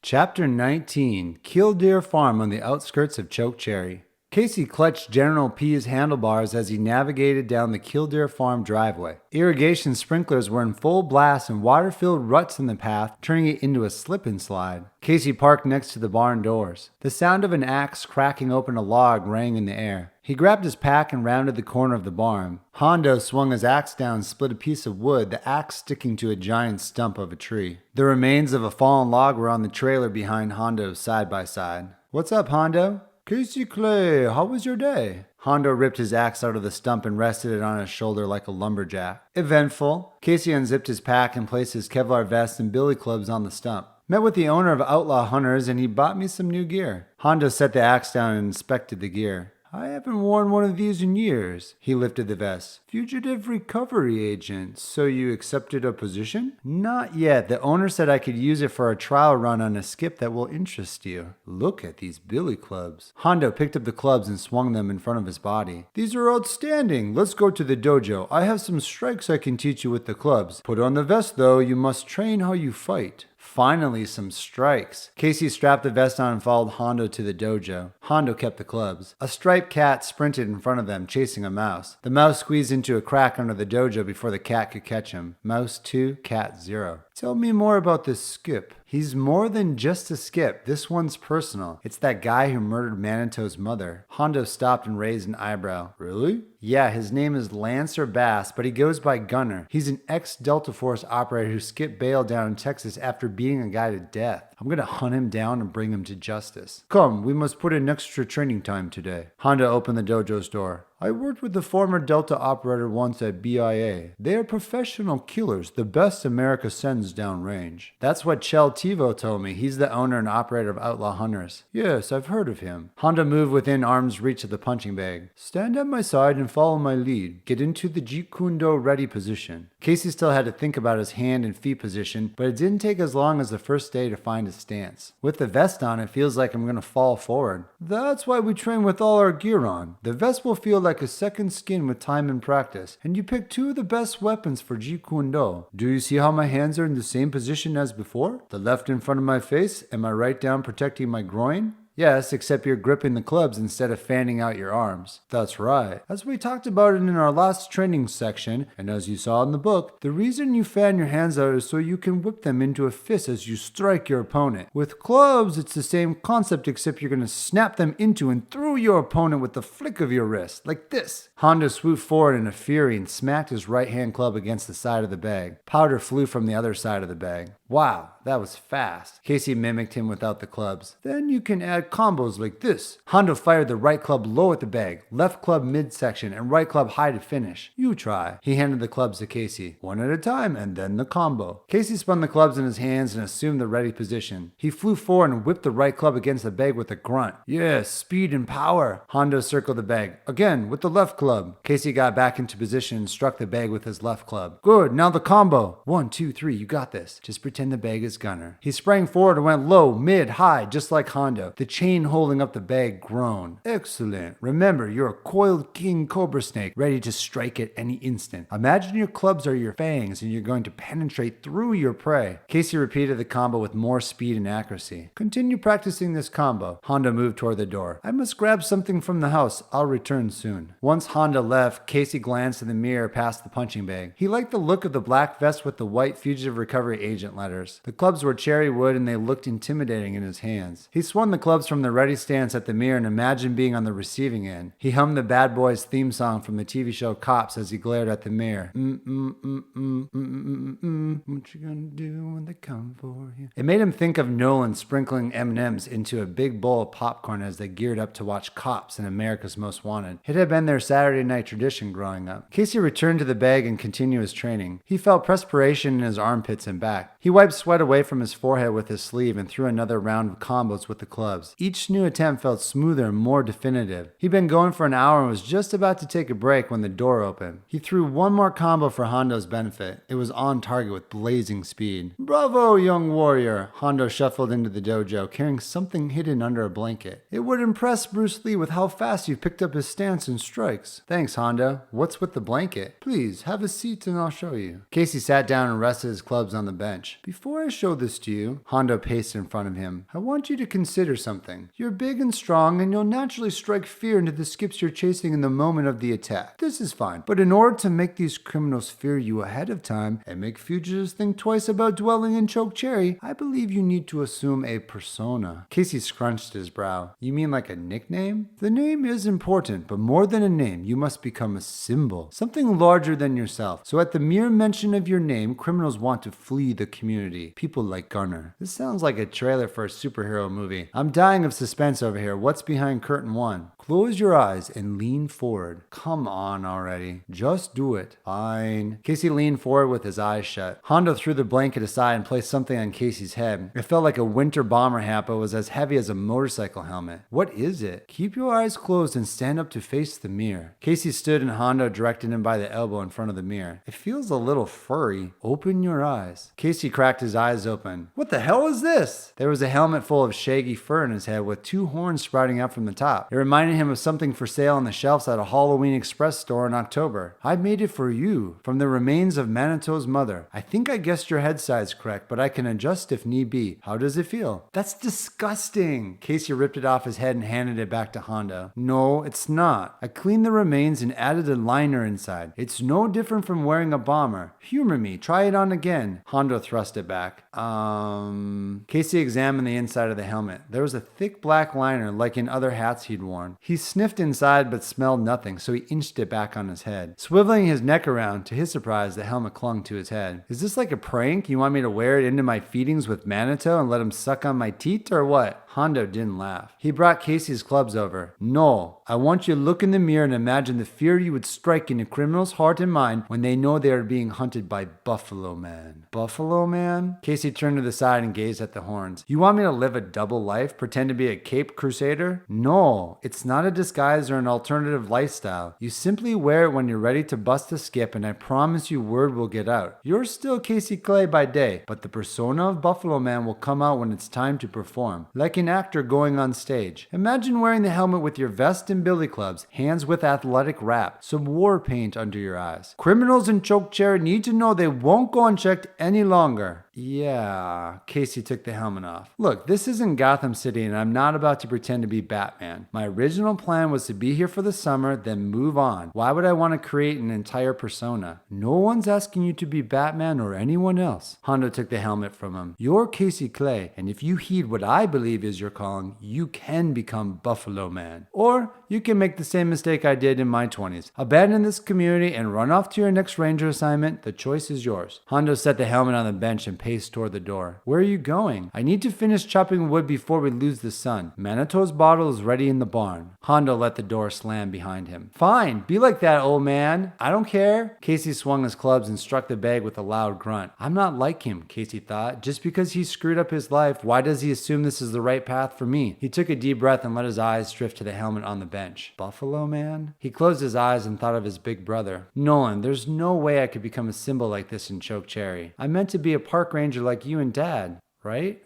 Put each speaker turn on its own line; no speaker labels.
Chapter 19, Killdeer Farm on the outskirts of Chokecherry. Casey clutched General P's handlebars as he navigated down the Killdeer Farm driveway. Irrigation sprinklers were in full blast and water filled ruts in the path, turning it into a slip and slide. Casey parked next to the barn doors. The sound of an axe cracking open a log rang in the air. He grabbed his pack and rounded the corner of the barn. Hondo swung his axe down and split a piece of wood, the axe sticking to a giant stump of a tree. The remains of a fallen log were on the trailer behind Hondo side by side. "What's up, Hondo?" "Casey Clay, how was your day?" Hondo ripped his axe out of the stump and rested it on his shoulder like a lumberjack. "Eventful." Casey unzipped his pack and placed his Kevlar vest and billy clubs on the stump. "Met with the owner of Outlaw Hunters and he bought me some new gear." Hondo set the axe down and inspected the gear. "I haven't worn one of these in years." He lifted the vest. "Fugitive recovery agent, so you accepted a position?" "Not yet. The owner said I could use it for a trial run on a skip that will interest you." "Look at these billy clubs." Hondo picked up the clubs and swung them in front of his body. "These are outstanding. Let's go to the dojo. I have some strikes I can teach you with the clubs. Put on the vest though. You must train how you fight." Finally, some strikes. Casey strapped the vest on and followed Hondo to the dojo. Hondo kept the clubs. A striped cat sprinted in front of them, chasing a mouse. The mouse squeezed into a crack under the dojo before the cat could catch him. Mouse 2, cat 0. "Tell me more about this skip." "He's more than just a skip. This one's personal. It's that guy who murdered Manito's mother." Hondo stopped and raised an eyebrow. "Really?" "Yeah, his name is Lancer Bass, but he goes by Gunner. He's an ex-Delta Force operator who skipped bail down in Texas after beating a guy to death. I'm gonna hunt him down and bring him to justice." "Come, we must put in extra training time today." Hondo opened the dojo's door. "I worked with the former Delta operator once at BIA. They are professional killers, the best America sends downrange." "That's what Chell Tivo told me. He's the owner and operator of Outlaw Hunters." "Yes, I've heard of him." Hondo moved within arm's reach of the punching bag. "Stand at my side and follow my lead. Get into the Jeet Kune Do ready position." Casey still had to think about his hand and feet position, but it didn't take as long as the first day to find his stance. "With the vest on, it feels like I'm gonna fall forward." "That's why we train with all our gear on. The vest will feel like a second skin with time and practice, and you pick two of the best weapons for Jeet Kune Do. Do you see how my hands are in the same position as before? The left in front of my face and my right down protecting my groin?" "Yes, except you're gripping the clubs instead of fanning out your arms." "That's right. As we talked about it in our last training section, and as you saw in the book, the reason you fan your hands out is so you can whip them into a fist as you strike your opponent. With clubs, it's the same concept except you're going to snap them into and through your opponent with the flick of your wrist, like this." Hondo swooped forward in a fury and smacked his right-hand club against the side of the bag. Powder flew from the other side of the bag. "Wow, that was fast." Casey mimicked him without the clubs. "Then you can add combos like this." Hondo fired the right club low at the bag, left club midsection, and right club high to finish. "You try." He handed the clubs to Casey. "One at a time, and then the combo." Casey spun the clubs in his hands and assumed the ready position. He flew forward and whipped the right club against the bag with a grunt. "Yes, speed and power." Hondo circled the bag. "Again, with the left club." Casey got back into position and struck the bag with his left club. "Good, now the combo." "1, 2, 3, you got this. Just pretend the bag is Gunner." He sprang forward and went low, mid, high, just like Hondo. The chain holding up the bag groaned. "Excellent. Remember, you're a coiled king cobra snake, ready to strike at any instant. Imagine your clubs are your fangs and you're going to penetrate through your prey." Casey repeated the combo with more speed and accuracy. "Continue practicing this combo." Hondo moved toward the door. "I must grab something from the house. I'll return soon." Once Hondo left, Casey glanced in the mirror past the punching bag. He liked the look of the black vest with the white Fugitive Recovery Agent letters. The clubs were cherry wood and they looked intimidating in his hands. He swung the clubs from the ready stance at the mirror and imagined being on the receiving end. He hummed the Bad Boys theme song from the TV show Cops as he glared at the mirror. What you gonna do when they come for you? It made him think of Nolan sprinkling M&Ms into a big bowl of popcorn as they geared up to watch Cops and America's Most Wanted. It had been their Saturday night tradition growing up. Casey returned to the bag and continued his training. He felt perspiration in his armpits and back. He wiped sweat away from his forehead with his sleeve and threw another round of combos with the clubs. Each new attempt felt smoother and more definitive. He'd been going for an hour and was just about to take a break when the door opened. He threw one more combo for Hondo's benefit. It was on target with blazing speed. "Bravo, young warrior!" Hondo shuffled into the dojo, carrying something hidden under a blanket. "It would impress Bruce Lee with how fast you picked up his stance and strikes." "Thanks, Hondo. What's with the blanket?" "Please, have a seat and I'll show you." Casey sat down and rested his clubs on the bench. Before I show this to you, Hondo paced in front of him, I want you to consider something. You're big and strong, and you'll naturally strike fear into the skips you're chasing in the moment of the attack. This is fine. But in order to make these criminals fear you ahead of time and make fugitives think twice about dwelling in Chokecherry, I believe you need to assume a persona. Casey scrunched his brow. You mean like a nickname? The name is important, but more than a name, you must become a symbol. Something larger than yourself. So at the mere mention of your name, criminals want to flee the community. People like Gunner. This sounds like a trailer for a superhero movie. I'm dying of suspense over here. What's behind curtain one? Close your eyes and lean forward. Come on already. Just do it. Fine. Casey leaned forward with his eyes shut. Hondo threw the blanket aside and placed something on Casey's head. It felt like a winter bomber hat, but was as heavy as a motorcycle helmet. What is it? Keep your eyes closed and stand up to face the mirror. Casey stood and Hondo directed him by the elbow in front of the mirror. It feels a little furry. Open your eyes. Casey cracked his eyes open. What the hell is this? There was a helmet full of shaggy fur in his head with two horns sprouting out from the top. It reminded him of something for sale on the shelves at a Halloween Express store in October. I made it for you, from the remains of Manito's mother. I think I guessed your head size correct, but I can adjust if need be. How does it feel? That's disgusting. Casey ripped it off his head and handed it back to Hondo. No, it's not. I cleaned the remains and added a liner inside. It's no different from wearing a bomber. Humor me. Try it on again. Hondo thrust it back. Casey examined the inside of the helmet. There was a thick black liner like in other hats he'd worn. He sniffed inside but smelled nothing, so he inched it back on his head. Swiveling his neck around, to his surprise, the helmet clung to his head. Is this like a prank? You want me to wear it into my feedings with Manito and let him suck on my teeth or what? Hondo didn't laugh. He brought Casey's clubs over. No, I want you to look in the mirror and imagine the fear you would strike in a criminal's heart and mind when they know they are being hunted by Buffalo Man. Buffalo Man? Casey turned to the side and gazed at the horns. You want me to live a double life? Pretend to be a Cape Crusader? No, it's not a disguise or an alternative lifestyle. You simply wear it when you're ready to bust a skip, and I promise you word will get out. You're still Casey Clay by day, but the persona of Buffalo Man will come out when it's time to perform. Like an actor going on stage. Imagine wearing the helmet with your vest and billy clubs, hands with athletic wrap, some war paint under your eyes. Criminals in Chokecherry need to know they won't go unchecked any longer. Yeah, Casey took the helmet off. Look, this isn't Gotham City and I'm not about to pretend to be Batman. My original plan was to be here for the summer, then move on. Why would I want to create an entire persona? No one's asking you to be Batman or anyone else. Hondo took the helmet from him. You're Casey Clay, and if you heed what I believe is your calling, you can become Buffalo Man. Or you can make the same mistake I did in my 20s. Abandon this community and run off to your next ranger assignment. The choice is yours. Hondo set the helmet on the bench and paced toward the door. Where are you going? I need to finish chopping wood before we lose the sun. Manito's bottle is ready in the barn. Hondo let the door slam behind him. Fine, be like that, old man. I don't care. Casey swung his clubs and struck the bag with a loud grunt. I'm not like him, Casey thought. Just because he screwed up his life, why does he assume this is the right path for me? He took a deep breath and let his eyes drift to the helmet on the bench. Buffalo Man? He closed his eyes and thought of his big brother. Nolan, there's no way I could become a symbol like this in Chokecherry. I meant to be a park ranger like you and Dad, right?